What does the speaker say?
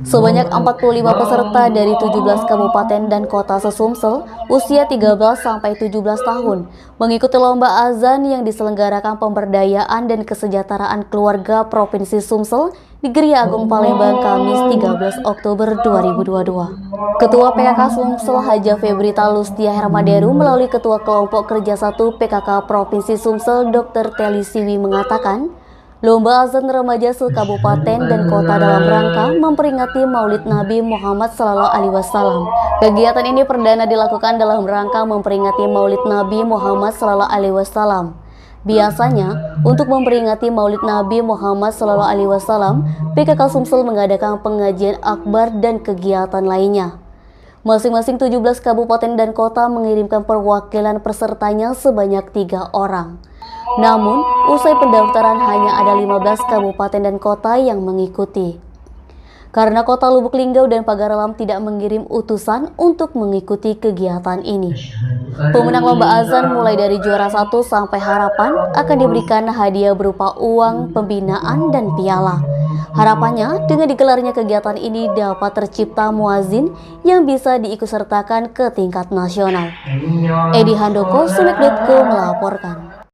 Sebanyak 45 peserta dari 17 kabupaten dan kota se-Sumsel usia 13 sampai 17 tahun mengikuti lomba azan yang diselenggarakan Pemberdayaan dan Kesejahteraan Keluarga Provinsi Sumsel di Geria Agung Palembang Kamis 13 Oktober 2022. Ketua PKK Sumsel Haja Febrita Lustia Hermaderu melalui Ketua Kelompok Kerja 1 PKK Provinsi Sumsel Dr. Teli Siwi mengatakan, lomba azan remaja se-kabupaten dan kota dalam rangka memperingati Maulid Nabi Muhammad SAW. Kegiatan ini perdana dilakukan dalam rangka memperingati Maulid Nabi Muhammad SAW. Biasanya, untuk memperingati Maulid Nabi Muhammad SAW, PKK Sumsel mengadakan pengajian akbar dan kegiatan lainnya. Masing-masing 17 kabupaten dan kota mengirimkan perwakilan pesertanya sebanyak 3 orang. Namun, usai pendaftaran hanya ada 15 kabupaten dan kota yang mengikuti. Karena kota Lubuk Linggau dan Pagar Alam tidak mengirim utusan untuk mengikuti kegiatan ini. Pemenang lomba azan mulai dari juara 1 sampai harapan akan diberikan hadiah berupa uang, pembinaan, dan piala. Harapannya, dengan digelarnya kegiatan ini dapat tercipta muazin yang bisa diikutsertakan ke tingkat nasional. Edi Handoko, Sumek.co melaporkan.